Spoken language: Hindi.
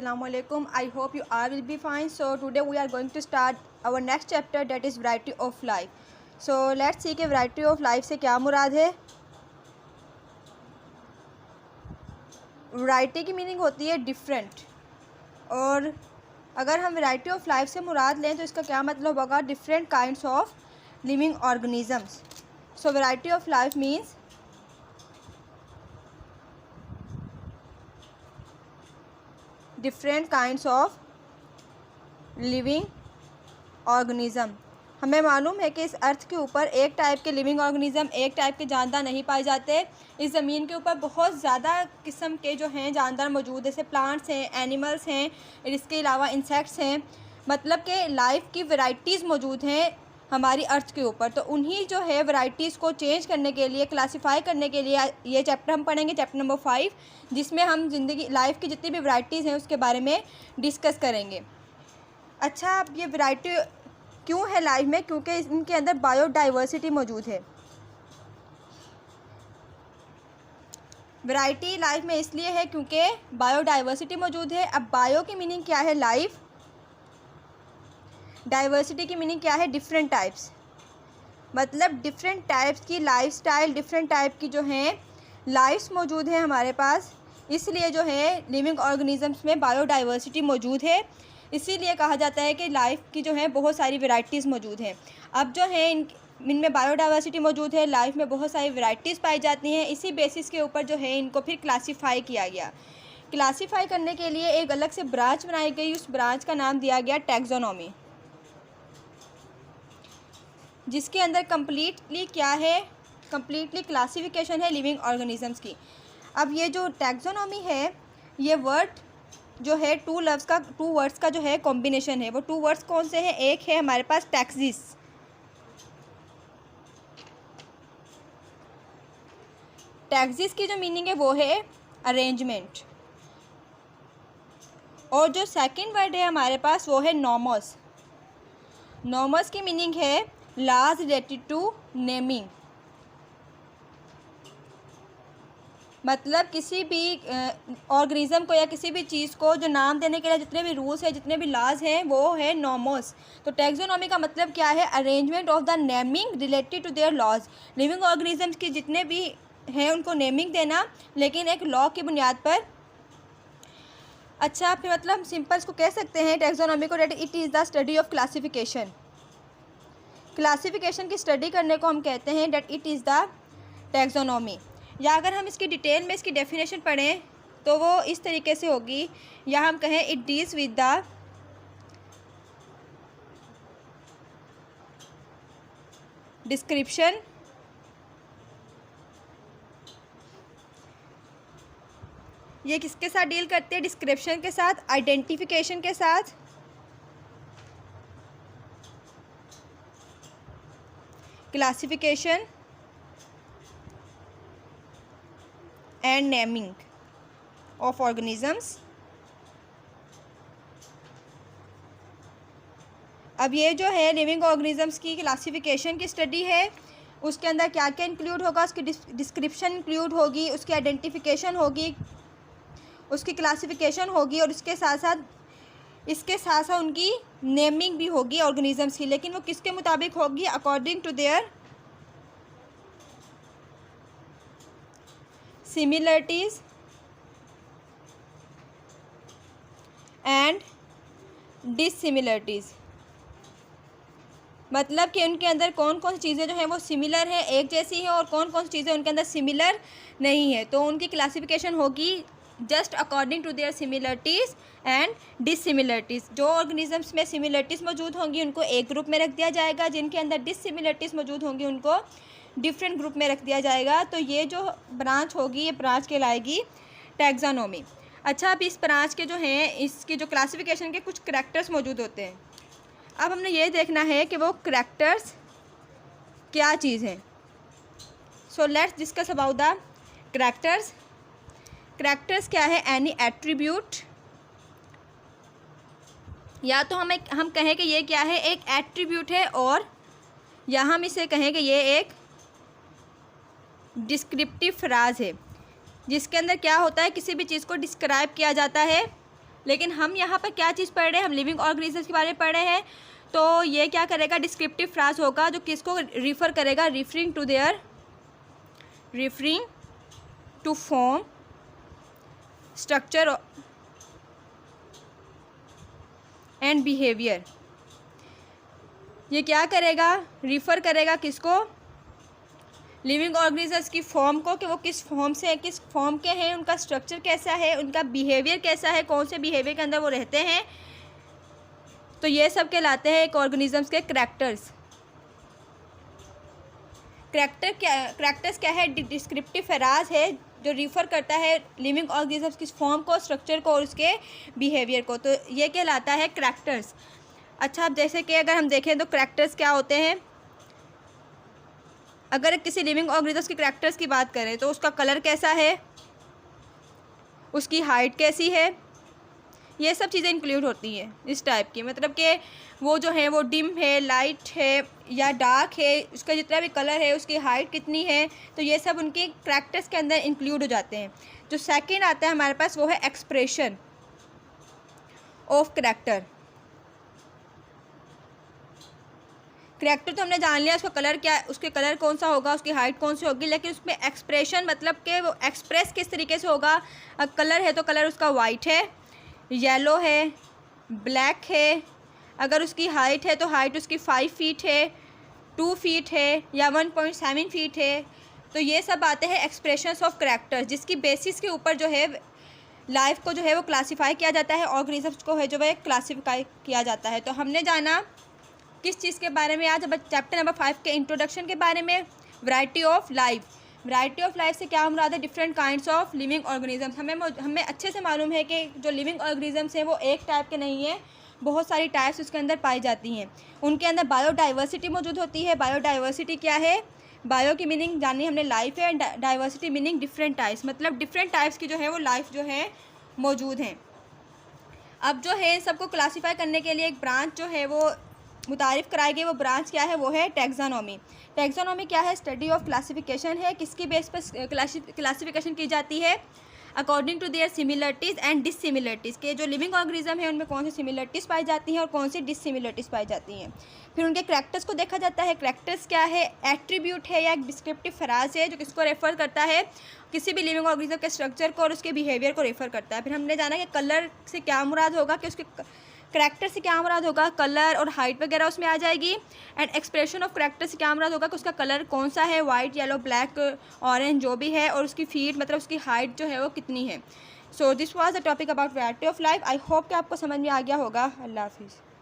Assalamualaikum. I hope you all will be fine. So today we are going to start our next chapter, that is variety of life. So let's see कि variety of life से क्या मुराद है. वैरायटी की मीनिंग होती है डिफरेंट, और अगर हम वैरायटी ऑफ लाइफ से मुराद लें तो इसका क्या मतलब होगा, different kinds of living organisms. So variety of life means different kinds of living organism. हमें मालूम है कि इस अर्थ के ऊपर एक टाइप के लिविंग ऑर्गेनिज़म, एक टाइप के जानदार नहीं पाए जाते. इस ज़मीन के ऊपर बहुत ज़्यादा किस्म के जो हैं जानदार मौजूद, जैसे प्लांट्स हैं, एनिमल्स हैं, इसके अलावा इंसेक्ट्स हैं. मतलब कि लाइफ की वैरायटीज़ मौजूद हैं हमारी अर्थ के ऊपर. तो उन्हीं जो है वैरायटीज़ को चेंज करने के लिए, क्लासीफाई करने के लिए ये चैप्टर हम पढ़ेंगे, चैप्टर नंबर 5, जिसमें हम ज़िंदगी लाइफ की जितनी भी वैरायटीज़ हैं उसके बारे में डिस्कस करेंगे. अच्छा, अब ये वैरायटी क्यों है लाइफ में? क्योंकि इनके अंदर बायोडाइवर्सिटी मौजूद है. वैरायटी लाइफ में इसलिए है क्योंकि बायोडाइवर्सिटी मौजूद है. अब बायो की मीनिंग क्या है? लाइफ. डाइवर्सिटी की मीनिंग क्या है? Different types. मतलब डिफरेंट टाइप्स की लाइफ स्टाइल, डिफरेंट टाइप की जो हैं लाइफ्स मौजूद हैं हमारे पास. इसलिए जो है लिविंग ऑर्गेनिजम्स में बायोडाइवर्सिटी मौजूद है. इसीलिए कहा जाता है कि लाइफ की जो है बहुत सारी वैरायटीज़ मौजूद हैं. अब जो है इनमें बायोडाइवर्सिटी मौजूद है, लाइफ में बहुत सारी वैरायटीज़ पाई जाती हैं. इसी बेसिस के ऊपर जो है इनको फिर क्लासीफाई किया गया. क्लासीफाई करने के लिए एक अलग से ब्रांच बनाई गई. उस ब्रांच का नाम दिया गया टैक्सोनॉमी, जिसके अंदर कम्प्लीटली क्या है, कम्प्लीटली क्लासिफिकेशन है लिविंग ऑर्गेनिजम्स की. अब ये जो टैक्सोनॉमी है, ये वर्ड जो है टू वर्ड्स का जो है कॉम्बिनेशन है. वो टू वर्ड्स कौन से हैं? एक है हमारे पास टैक्सिस. टैक्सिस की जो मीनिंग है वो है अरेंजमेंट. और जो सेकंड वर्ड है हमारे पास वो है नॉमस. नॉमस की मीनिंग है लॉज रिलेटेड टू नेमिंग. मतलब किसी भी ऑर्गेनिज़म को या किसी भी चीज़ को जो नाम देने के लिए जितने भी रूल्स हैं, जितने भी लॉज हैं, वो है नॉमस. तो टैक्सोनॉमी का मतलब क्या है? Arrangement of the naming related to their laws. Living organisms की जितने भी हैं उनको नेमिंग देना, लेकिन एक लॉ की बुनियाद पर. अच्छा, फिर मतलब सिंपल इसको कह सकते हैं टैक्सोनॉमी को, that it is the study of classification. Classification की स्टडी करने को हम कहते हैं that it is the taxonomy. या अगर हम इसकी डिटेल में इसकी डेफिनेशन पढ़ें तो वो इस तरीके से होगी, या हम कहें it deals with the description ये किसके साथ डील करते हैं? डिस्क्रिप्शन के साथ, आइडेंटिफिकेशन के साथ, classification and naming of organisms. अब ये जो है लिविंग ऑर्गेनिजम्स की क्लासिफिकेशन की स्टडी है. उसके अंदर क्या क्या इंक्लूड होगा? उसकी डिस्क्रिप्शन इंक्लूड होगी, उसकी आइडेंटिफिकेशन होगी, उसकी क्लासिफिकेशन होगी, और इसके साथ साथ उनकी नेमिंग भी होगी ऑर्गेनिजम्स की. लेकिन वो किसके मुताबिक होगी? According to their similarities and dissimilarities. मतलब कि उनके अंदर कौन कौन सी चीज़ें जो हैं वो सिमिलर है, एक जैसी हैं, और कौन कौन सी चीज़ें उनके अंदर सिमिलर नहीं है. तो उनकी क्लासिफिकेशन होगी just according to their similarities and dissimilarities. जो ऑर्गेनिजम्स में सिमिलरिटीज़ मौजूद होंगी उनको एक ग्रुप में रख दिया जाएगा, जिनके अंदर डिससिमिलरिटीज़ मौजूद होंगी उनको डिफरेंट ग्रुप में रख दिया जाएगा. तो ये जो ब्रांच होगी, ये ब्रांच कहलाएगी टैक्सोनॉमी. अच्छा, अब इस ब्रांच के जो हैं इसकी जो क्लासिफिकेशन के कुछ करैक्टर्स मौजूद होते हैं. अब हमने ये देखना है कि वो करैक्टर्स क्या चीज़ हैं. So let's discuss about the characters. Characters क्या है? एनी एट्रीब्यूट, या तो हम कहें कि ये क्या है? एक एट्रीब्यूट है, और या हम इसे कहें कि ये एक डिस्क्रिप्टिव फ्राज है, जिसके अंदर क्या होता है? किसी भी चीज़ को डिस्क्राइब किया जाता है लेकिन हम यहाँ पर क्या चीज़ पढ़ रहे हैं, हम लिविंग ऑर्गेनिजम्स के बारे में पढ़ रहे हैं। तो ये क्या करेगा, डिस्क्रिप्टिव फ्राज होगा जो किसको रिफ़र करेगा, referring to form, structure and behaviour. ये क्या करेगा, रिफ़र करेगा किसको, लिविंग ऑर्गेनिजम्स की फॉर्म को, कि वो किस फॉर्म से, किस फॉर्म के हैं, उनका स्ट्रक्चर कैसा है, उनका बिहेवियर कैसा है, कौन से बिहेवियर के अंदर वो रहते हैं। तो ये सब कहलाते हैं एक ऑर्गेनिजम्स के करैक्टर्स। करैक्टर्स क्या है, डिस्क्रिप्टिव फ्राज है जो रिफ़र करता है लिविंग ऑर्गेनिजम्स की फॉर्म को, स्ट्रक्चर को और उसके बिहेवियर को। तो ये कहलाता है करैक्टर्स। अच्छा, अब जैसे कि अगर हम देखें तो करैक्टर्स क्या होते हैं, अगर किसी लिविंग ऑर्गेनिजम्स के करैक्टर्स की बात करें तो उसका कलर कैसा है, उसकी हाइट कैसी है, ये सब चीज़ें इंक्लूड होती हैं इस टाइप की। मतलब कि वो जो है वो डिम है, लाइट है या डार्क है, उसका जितना भी कलर है, उसकी हाइट कितनी है, तो ये सब उनके करैक्टर्स के अंदर इंक्लूड हो जाते हैं। जो सेकंड आता है हमारे पास वो है एक्सप्रेशन ऑफ करैक्टर। करैक्टर तो हमने जान लिया, उसका कलर क्या, उसके कलर कौन सा होगा, उसकी हाइट कौन सी होगी, लेकिन उसमें एक्सप्रेशन मतलब कि वो एक्सप्रेस किस तरीके से होगा। कलर है तो कलर उसका वाइट है, येलो है, ब्लैक है। अगर उसकी हाइट है तो हाइट उसकी 5 फीट है, 2 फीट है या 1.7 फीट है। तो ये सब आते हैं एक्सप्रेशंस ऑफ करैक्टर, जिसकी बेसिस के ऊपर जो है लाइफ को जो है वो क्लासीफाई किया जाता है, ऑर्गेनिजम्स को है जो है क्लासीफाई किया जाता है। तो हमने जाना किस चीज़ के बारे में आज, अब चैप्टर नंबर 5 के इंट्रोडक्शन के बारे में, variety of life. Variety of life से क्या मुराद है, different kinds of living organisms. हमें अच्छे से मालूम है कि जो लिविंग ऑर्गेनिजम्स हैं वो एक टाइप के नहीं है, बहुत सारी टाइप्स उसके अंदर पाई जाती हैं। उनके अंदर बायोडाइवर्सिटी मौजूद होती है। बायोडाइवर्सिटी क्या है, बायो की मीनिंग जानी हमने लाइफ है, डाइवर्सिटी मीनिंग डिफरेंट टाइप्स, मतलब डिफरेंट टाइप्स की जो है वो लाइफ जो है मौजूद हैं। अब जो है सबको क्लासीफाई करने के लिए एक ब्रांच जो है वो मुतारिफ़ कराई गई, वो ब्रांच क्या है, वो है टैक्सोनॉमी। टैक्सोनॉमी क्या है, स्टडी ऑफ क्लासिफिकेशन है। किसकी बेस पर क्लासिफिकेशन की जाती है, according to their similarities and dissimilarities, के जो लिविंग ऑर्गेनिज्म है उनमें कौन सी सिमिलरिटीज़ पाई जाती हैं और कौन सी डिससिमिलरिटीज़ पाई जाती हैं। फिर उनके करैक्टर्स को देखा जाता है। करैक्टर्स क्या है, एट्रीब्यूट है या एक डिस्क्रिप्टिव फ्राज है जो किसको रेफ़र करता है, किसी भी लिविंग ऑर्गेनिज्म के स्ट्रक्चर को और उसके बिहेवियर को रेफ़र करता है। फिर हमने जाना कि कलर से क्या मुराद होगा, कि उसके करैक्टर से क्या मुराद होगा, कलर और हाइट वगैरह उसमें आ जाएगी। एंड एक्सप्रेशन ऑफ करैक्टर से क्या मुराद होगा कि उसका कलर कौन सा है, वाइट, येलो, ब्लैक, ऑरेंज जो भी है, और उसकी फीट मतलब उसकी हाइट जो है वो कितनी है। So this was the topic about variety of life. I hope कि आपको समझ में आ गया होगा। अल्लाह हाफिज़।